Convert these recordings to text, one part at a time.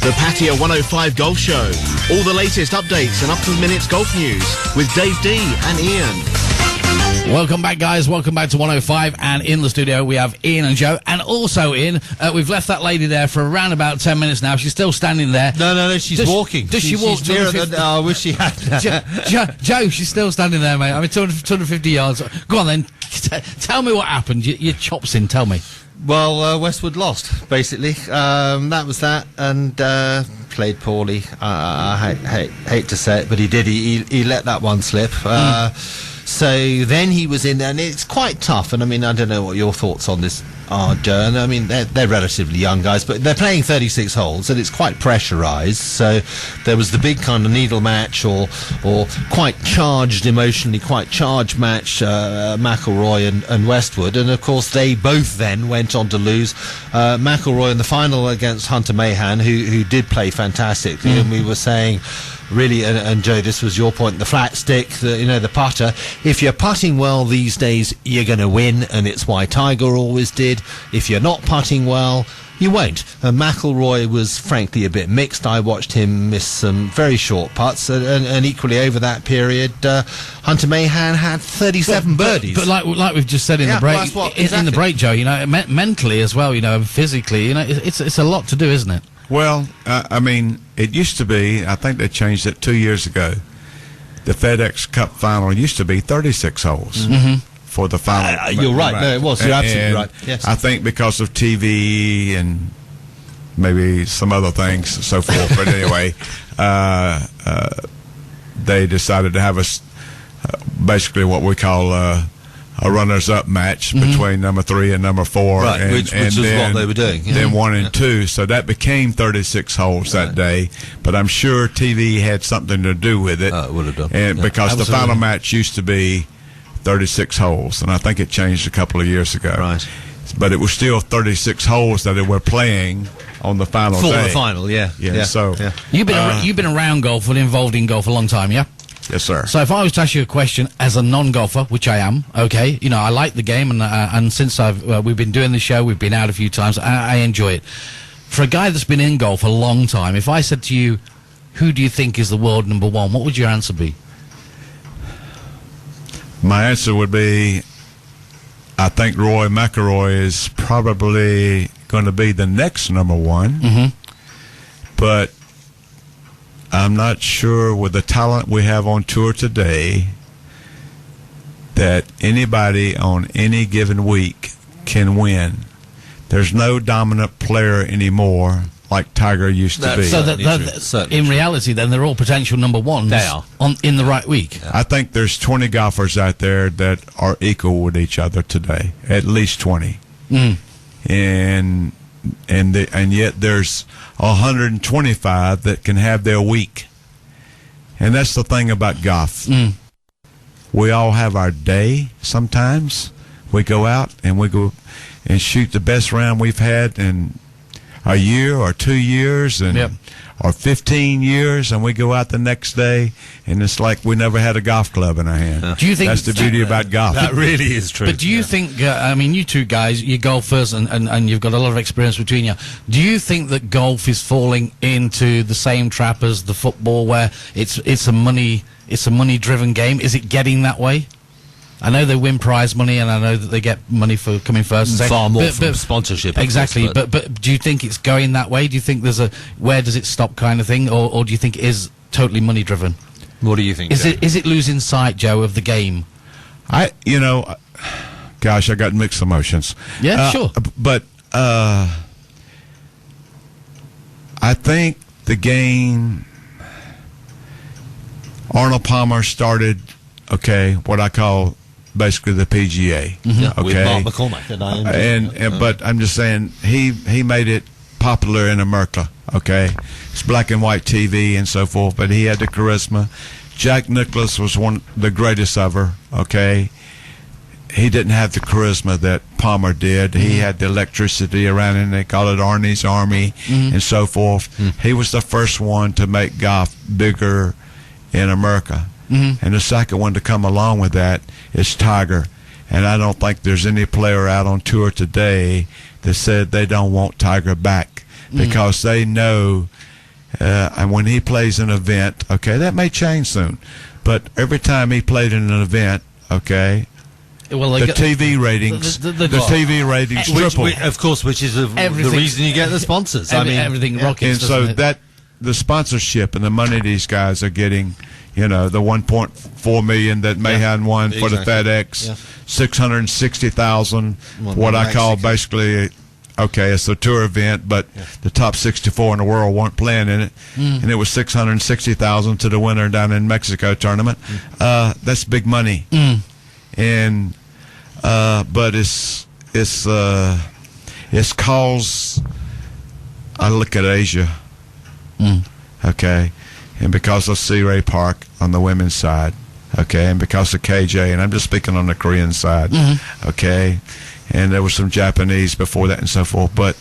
The Pattaya 105 Golf Show. All the latest updates and up-to-the-minute golf news with Dave D and Ian. Welcome back, guys. Welcome back to 105. And in the studio, we have Ian and Joe. And also, Ian, we've left that lady there for around about 10 minutes now. She's still standing there. No, she's walking. Does she walk? I wish she had. Joe, she's still standing there, mate. I mean, 250 yards. Go on, then. Tell me what happened. Your chops in. Tell me. Well, Westwood lost, basically. That was that, and played poorly. I hate to say it, but he did. He let that one slip. So then he was in there, and it's quite tough. And I mean, I don't know what your thoughts on this are, Joe. And I mean, they're relatively young guys, but they're playing 36 holes, and it's quite pressurised. So there was the big kind of needle match, or quite charged, emotionally quite charged match, McIlroy and Westwood. And of course, they both then went on to lose. McIlroy in the final against Hunter Mahan, who did play fantastically, and we were saying, really, and Joe, this was your point, the flat stick, the putter. If you're putting well these days, you're going to win, and it's why Tiger always did. If you're not putting well, you won't. And McIlroy was frankly a bit mixed. I watched him miss some very short putts, and equally over that period, Hunter Mahan had 37 birdies. But like we've just said in the break, exactly. in the break, Joe, mentally as well, and physically, it's a lot to do, isn't it? Well, I mean, it used to be, I think they changed it 2 years ago. The FedEx Cup final used to be 36 holes for the final. You're right. No, it was. You're absolutely right. Yes. I think because of TV and maybe some other things, so forth. But anyway, they decided to have basically what we call a runners-up match between number 3 and number 4, right, which is what they were doing. Then 1 and 2, so that became 36 holes that day. But I'm sure TV had something to do with it. It would have done, and because absolutely. the final match used to be 36 holes, and I think it changed a couple of years ago. Right, but it was still 36 holes that they were playing on the final day. For the final, yeah. So you've been around golf and involved in golf a long time, yeah. Yes, sir. So if I was to ask you a question as a non-golfer, which I am, okay, I like the game, and since we've been doing the show, we've been out a few times, I enjoy it. For a guy that's been in golf a long time, if I said to you, who do you think is the world number 1, what would your answer be? My answer would be, I think Roy McIlroy is probably going to be the next number 1, but I'm not sure with the talent we have on tour today that anybody on any given week can win. There's no dominant player anymore like Tiger used to be. So in reality, then, they're all potential number 1s. They are. In the right week. I think there's 20 golfers out there that are equal with each other today, at least 20. And yet there's 125 that can have their week. And that's the thing about golf. We all have our day sometimes. We go out and we go and shoot the best round we've had in a year or 2 years or 15 years, and we go out the next day and it's like we never had a golf club in our hand. Do you think that's the beauty about golf? That really is true. But do you think, you two guys, you're golfers and you've got a lot of experience between you, do you think that golf is falling into the same trap as the football, where it's a money-driven game? Is it getting that way? I know they win prize money, and I know that they get money for coming first. Far more from sponsorship. Exactly, but do you think it's going that way? Do you think there's where does it stop kind of thing, or do you think it is totally money driven? What do you think? Is it losing sight, Joe, of the game? Gosh, I got mixed emotions. Yeah, sure. But I think the game, Arnold Palmer started, what I call basically the PGA. With Mark McCormack. But I'm just saying, he made it popular in America. It's black and white TV and so forth, but he had the charisma. Jack Nicklaus was one of the greatest ever. He didn't have the charisma that Palmer did. He had the electricity around him. They call it Arnie's Army and so forth. He was the first one to make golf bigger in America. And the second one to come along with that is Tiger. And I don't think there's any player out on tour today that said they don't want Tiger back, because they know and when he plays an event, okay, that may change soon, but every time he played in an event, okay, well, the TV ratings, the TV ratings triple. Of course, which is the reason you get the sponsors. Everything rockets. And so that the sponsorship and the money these guys are getting, the 1.4 million that Mayhem won for the FedEx, 660,000. What I call basically. Okay, it's a tour event, but the top 64 in the world weren't playing in it, and it was 660,000 to the winner down in Mexico tournament. That's big money, and but it's cause I look at Asia, okay, and because of Sea Ray Park on the women's side, okay, and because of KJ, and I'm just speaking on the Korean side, okay. And there was some Japanese before that and so forth. But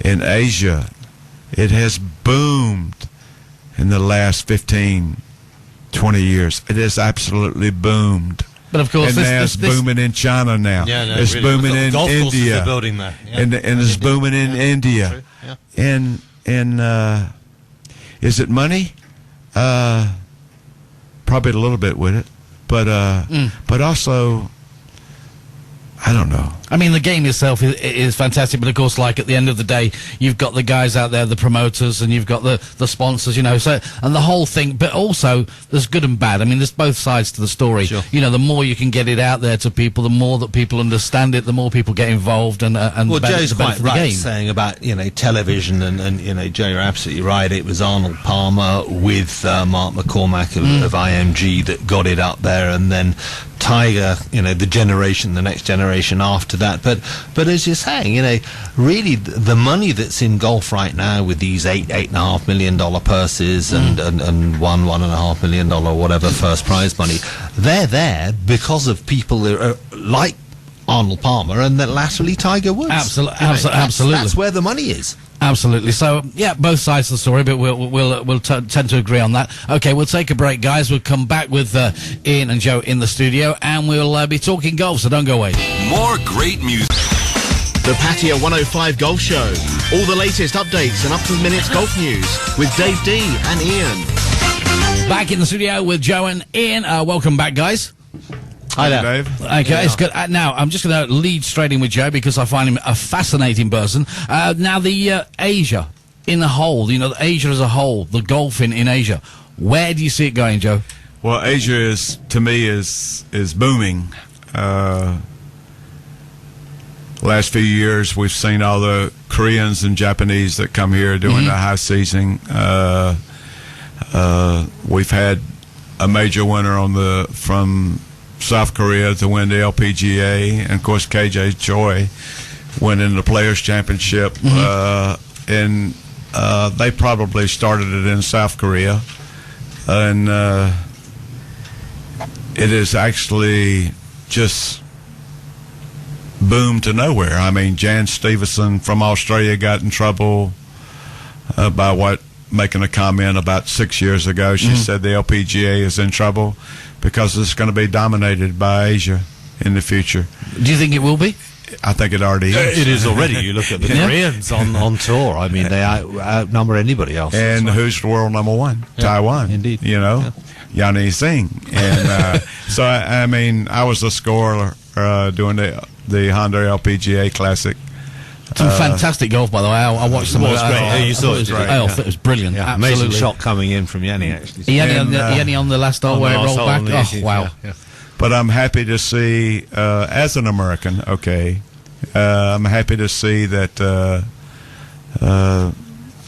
in Asia, it has boomed in the last 15, 20 years. It has absolutely boomed. But of course, and now it's booming in China now. It's really booming in India. Building there. And it's booming in India. And is it money? Probably a little bit with it. But also, I don't know. I mean, the game itself is fantastic, but of course, like at the end of the day, you've got the guys out there, the promoters, and you've got the sponsors, so, and the whole thing, but also there's good and bad. I mean, there's both sides to the story. Sure. The more you can get it out there to people, the more that people understand it, the more people get involved, and well, Joe's quite right game. Saying about, television, and Joe, you're absolutely right. It was Arnold Palmer with Mark McCormack of IMG that got it up there, and then Tiger, the next generation after that. But as you're saying, really the money that's in golf right now with these $8.5 million purses and $1.5 million whatever first prize money, they're there because of people like Arnold Palmer and then latterly Tiger Woods. Absolutely. That's where the money is. Absolutely. So, yeah, both sides of the story, but we'll tend to agree on that. Okay, we'll take a break, guys. We'll come back with Ian and Joe in the studio, and we'll be talking golf, so don't go away. More great music. The Pattaya 105 Golf Show. All the latest updates and up-to-the-minute golf news with Dave D and Ian. Back in the studio with Joe and Ian. Welcome back, guys. Hi there, Dave. Okay, it's good. Now, I'm just going to lead straight in with Joe because I find him a fascinating person. Now, the Asia in the whole, Asia as a whole, the golfing in Asia, where do you see it going, Joe? Well, Asia to me, is booming. Last few years, we've seen all the Koreans and Japanese that come here doing the high season. We've had a major winner from South Korea to win the LPGA, and of course KJ Choi winning the Players Championship, and they probably started it in South Korea, and it is actually just boomed to nowhere. I mean, Jan Stevenson from Australia got in trouble by making a comment about 6 years ago. She said the LPGA is in trouble because it's going to be dominated by Asia in the future. Do you think it will be? I think it already is. It is already. You look at the Koreans on tour. I mean, they outnumber anybody else. And who's the world number one? Yeah. Taiwan. Indeed. Yanni Singh. And so, I mean, I was a scorer doing the Honda LPGA Classic. Some fantastic golf, by the way. I watched some of it. Great. You saw it. I thought it was brilliant. Yeah, amazing shot coming in from Yanni, actually. Yanni on the last hole where it rolled back. Oh, wow. Yeah. But I'm happy to see, as an American, I'm happy to see that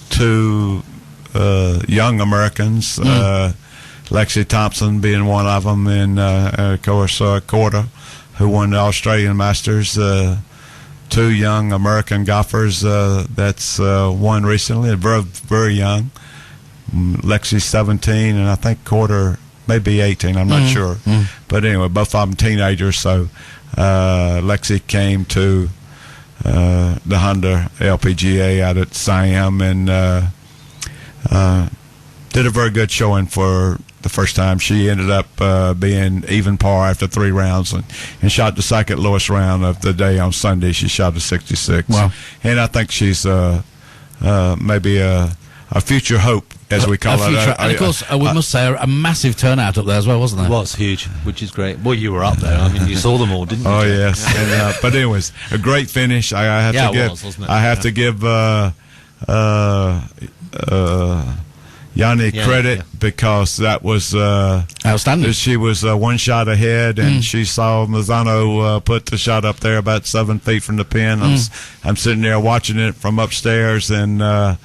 two young Americans, Lexi Thompson being one of them, and of course Corda, who won the Australian Masters. Two young American golfers that's won recently, very, very young. Lexi's 17, and I think Corda maybe 18. I'm not sure. But anyway, both of them teenagers. So Lexi came to the Honda LPGA out at Siam and did a very good showing for the first time. She ended up being even par after 3 rounds and shot the second lowest round of the day on Sunday. She shot a 66. Wow. And I think she's maybe a a future hope, as we call it. And of course, we must say a massive turnout up there as well, wasn't there? It was huge, which is great. Well, you were up there. I mean, you saw them all, didn't you? Oh yes, and, but anyways, a great finish. I have to give. wasn't it? I have to give Yanni credit because that was outstanding. She was one shot ahead, and she saw Mazzano put the shot up there about 7 feet from the pin. I'm sitting there watching it from upstairs, and I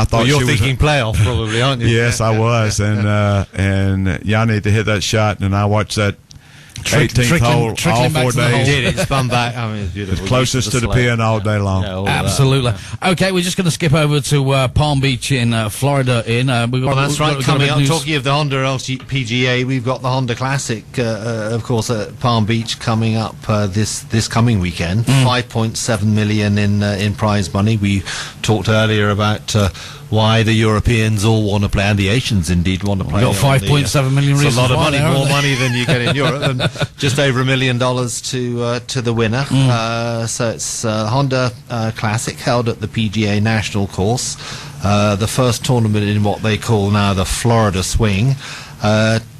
thought you're she thinking was, playoff, probably, aren't you? Yes, I was, and Yanni to hit that shot, and I watched that 18th hole all 4 days. It spun back. I mean, it's beautiful. It's closest to the pin all day long. Absolutely. Okay, we're just going to skip over to Palm Beach in Florida. That's right. Coming up, talking of the Honda LPGA, we've got the Honda Classic, of course, at Palm Beach coming up this coming weekend. 5.7 million in prize money. We talked earlier about why the Europeans all want to play, and the Asians indeed want to play. Got 5.7 million reasons. It's a lot of money, there, more money than you get in Europe, and just over $1 million to the winner. So it's Honda Classic held at the PGA National Course, the first tournament in what they call now the Florida Swing.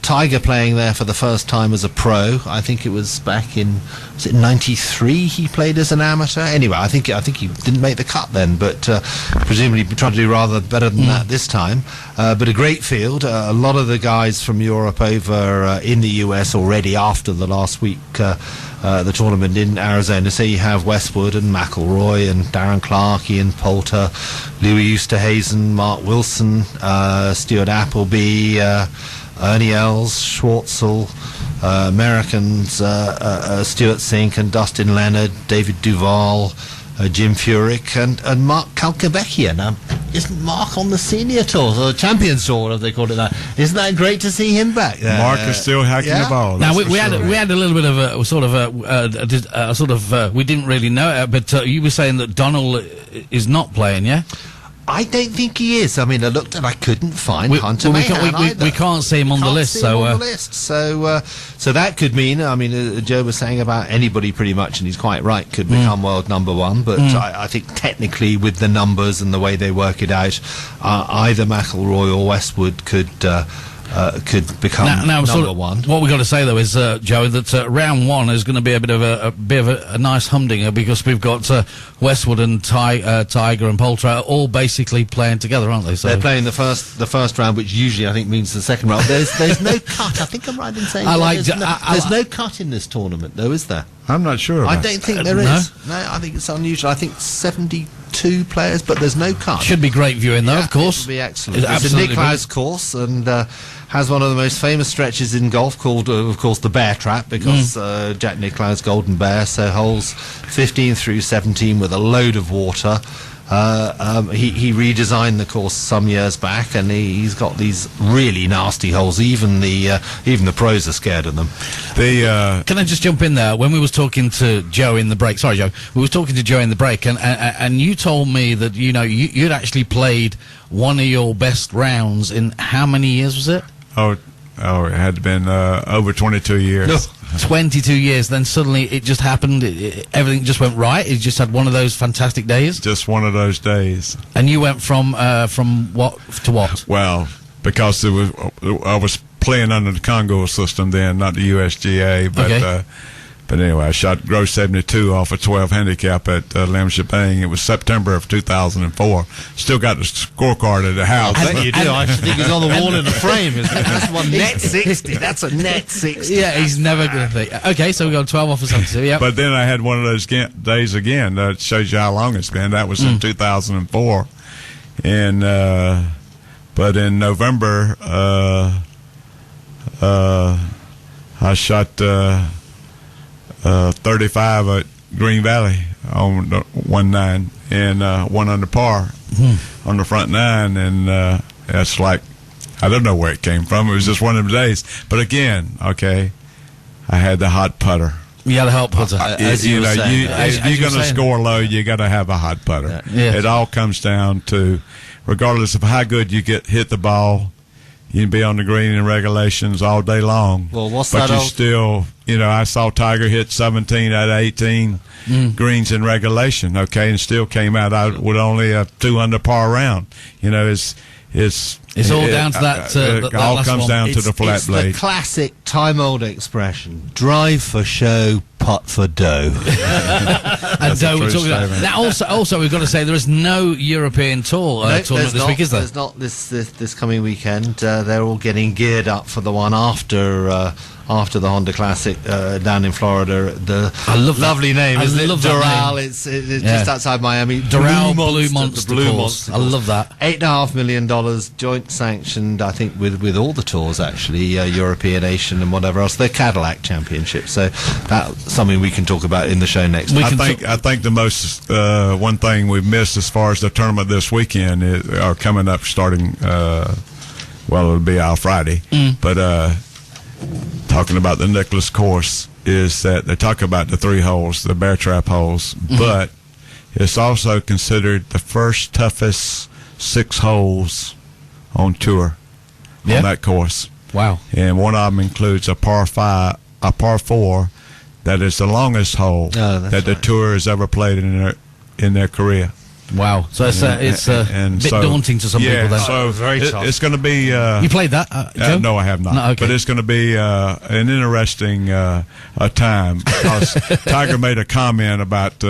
Tiger playing there for the first time as a pro. I think it was back in, was it 93 he played as an amateur? Anyway, I think he didn't make the cut then, but presumably trying to do rather better than that this time. But a great field. A lot of the guys from Europe over in the US already after the last week the tournament in Arizona. So you have Westwood and McIlroy and Darren Clarke, Ian Poulter, Louis Oosthuizen, Mark Wilson, Stuart Appleby, Ernie Els, Schwartzel, Americans, Stuart Sink and Dustin Leonard, David Duval, Jim Furyk and Mark Calcavecchia. Now, isn't Mark on the senior tour, or Champions Tour, as they call it now? Isn't that great to see him back there? Mark is still hacking the ball. Now, we had a little bit of a we didn't really know it, but you were saying that Donald is not playing, yeah? I don't think he is. I mean, I looked and I couldn't find Hunter Mahan either. We can't see him on the list. So that could mean, I mean, Joe was saying about anybody pretty much, and he's quite right, could become world number one. But I think technically with the numbers and the way they work it out, either McIlroy or Westwood could become number one. What we've got to say though is, Joe, that round one is going to be a bit of a nice humdinger, because we've got Westwood and Tiger and Poulter all basically playing together, aren't they? So they're playing the first round, which usually I think means the second round. There's no cut. I think I'm right in saying there's no cut in this tournament, though, is there? I'm not sure. I don't think there is. No, I think it's unusual. I think 72 players, but there's no cut. Should be great viewing, though. Of course, it'll be excellent. It's a Nick Klaus course, and has one of the most famous stretches in golf called, of course, the Bear Trap, because Jack Nicklaus Golden Bear. So holes 15 through 17 with a load of water. He redesigned the course some years back, and he's got these really nasty holes. Even the pros are scared of them. Can I just jump in there? When we was talking to Joe in the break, sorry, Joe, we was talking to Joe in the break, and you told me that you'd actually played one of your best rounds in how many years was it? Oh, it had to been over 22 years. No. 22 years, then suddenly it just happened, everything just went right. It just had one of those fantastic days. Just one of those days. And you went from what to what? Well, because I was playing under the Congo system then, not the USGA, but Okay. But anyway, I shot gross 72 off a 12 handicap at Lim Shebang. It was September of 2004. Still got the scorecard at the house. I bet you do. I actually think it's on the wall in the frame, isn't it? That's one net 60. That's a net 60. Yeah, he's never going to think. Okay, so we got 12 off of 72, yeah. But then I had one of those days again. That shows you how long it's been. That was in 2004. And, but in November, I shot 35 at Green Valley on 1-9 and 1 under par on the front nine, and that's like, I don't know where it came from. It was just one of them days. But again, okay, I had the hot putter. You had a hot putter. As you were saying. If you're going to score low, you got to have a hot putter. Yeah. It all comes down to, regardless of how good you hit the ball, You can be on the green in regulations all day long. Well, what's but that you old- still, I saw Tiger hit 17 out of 18 greens in regulation, okay, and still came out with only a 2 under par round. It's all down to that. It all last comes one. down to the flat It's blade. the classic time-old expression: drive for show, putt for dough. And a we're true talking about statement. that. Also, we've got to say there is no European tour No, tournament this week, is there? There's not this coming weekend. They're all getting geared up for the one after the Honda Classic down in Florida. I love that. Lovely name, I isn't it? love that Doral. name. It's Yeah. just outside Miami. Doral Blue the Monster Blue course. Monster I love that. $8.5 million joint sanctioned, I think, with all the tours actually, European, Asian, and whatever else. The Cadillac Championship. So that's something we can talk about in the show next week. I think the most one thing we've missed as far as the tournament this weekend are coming up starting. It'll be our Friday, but talking about the Nicholas course is that they talk about the 3 holes, the bear trap holes, but it's also considered the first toughest 6 holes on tour on that course. Wow. And one of them includes a par 4 that is the longest hole that the tour has ever played in their career. Wow. So it's a bit daunting to some people then. So very tough. it's going to be. You played that, Joe? No, I have not. No, okay. But it's going to be an interesting time because Tiger made a comment about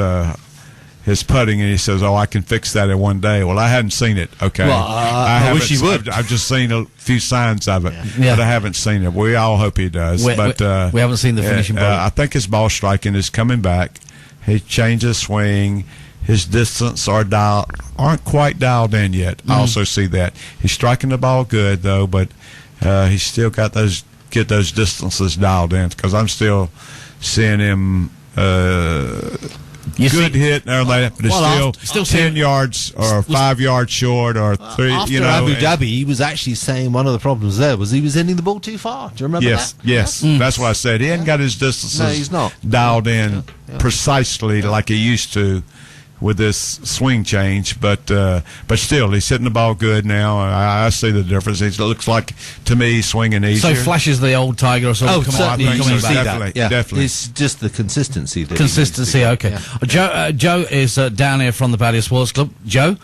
his putting, and he says, "Oh, I can fix that in one day." Well, I hadn't seen it. Okay, Well, I wish he would. I've just seen a few signs of it, Yeah. but I haven't seen it. We all hope he does. We haven't seen the finishing ball. I think his ball striking is coming back. He changed his swing. His distance aren't quite dialed in yet. I also see that. He's striking the ball good, though, but he's still got get those distances dialed in because I'm still seeing him good hit and all that, but it's still 10 yards or 5 yards short or 3. After Abu Dhabi, he was actually saying one of the problems there was he was hitting the ball too far. Do you remember that? Yes. That's what I said. He hadn't got his distances No, he's not. dialed in precisely like he used to with this swing change, but still, he's hitting the ball good now. I see the difference. It looks like, to me, he's swinging easier. So flashes the old Tiger or something. Certainly, you can see Definitely, that. Yeah. definitely. It's just the consistency. Consistency, okay. Yeah. Joe is down here from the Pattaya Sports Club. Joe,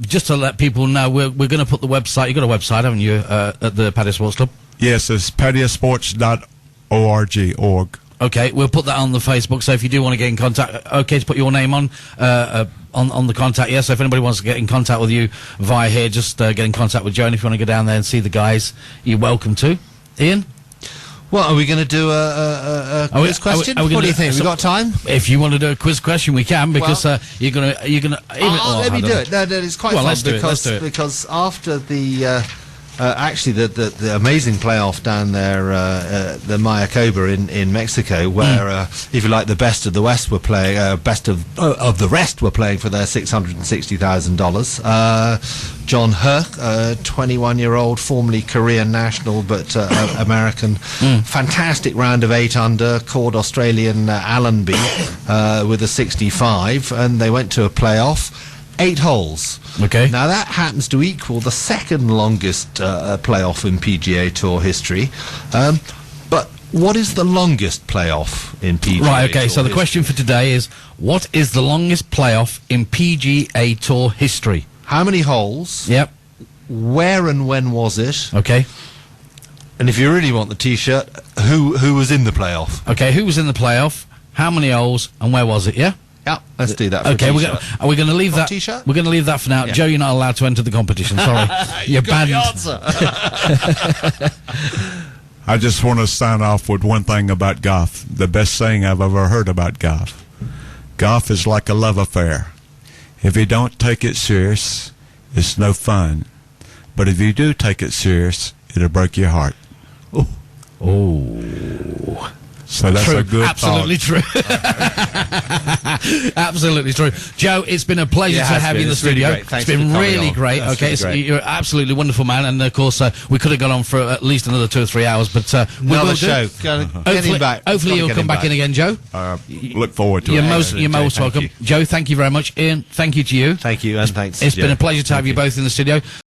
just to let people know, we're going to put the website. You've got a website, haven't you, at the Pattaya Sports Club? Yes, it's pattayasports.org. Okay, we'll put that on the Facebook, so if you do want to get in contact, okay to put your name on the contact, yes. So if anybody wants to get in contact with you via here, just get in contact with Joe, and if you want to go down there and see the guys, you're welcome to. Ian? Well, are we going to do a quiz question? What do you think? Have we got time? If you want to do a quiz question, we can, because you're gonna. Let me do it. No, it's quite fun let's do because it. because after the actually the amazing playoff down there, the Mayakoba in Mexico, where if you like, the best of the West were playing, best of the rest were playing for their $660,000. John He, 21-year-old, formerly Korean national but American, fantastic round of 8 under, called Australian Allenby with a 65, and they went to a playoff. 8 holes. Okay. Now that happens to equal the second longest playoff in PGA Tour history. But what is the longest playoff in PGA Tour Right, okay, so the history? question for today is, what is the longest playoff in PGA Tour history? How many holes? Yep. Where and when was it? Okay. And if you really want the T-shirt, who was in the playoff? Okay, who was in the playoff? How many holes? And where was it, yeah? Yeah, let's do that. For Okay, a are T-shirt. we going to leave that? T-shirt? We're going to leave that for now. Yeah. Joe, you're not allowed to enter the competition. Sorry, you're got banned. the answer. I just want to sign off with one thing about golf. The best thing I've ever heard about golf. Golf is like a love affair. If you don't take it serious, it's no fun. But if you do take it serious, it'll break your heart. Oh. So that's True. a good Absolutely thought. true. Absolutely true. Joe, it's been a pleasure Yeah, it to has have you in been. the It's really studio. great. Thanks It's been for coming really on. great. That's Okay, really great. you're an absolutely wonderful man, and of course we could have gone on for at least another 2 or 3 hours, but we will Another do. show. Get him back. Hopefully Gotta you'll get come him back in again, Joe. Look forward to You're it. most Jay, welcome. thank you. Joe, thank you very much. Ian, thank you to you. Thank you, and thanks. It's to been Joe. a pleasure to have you both in the studio.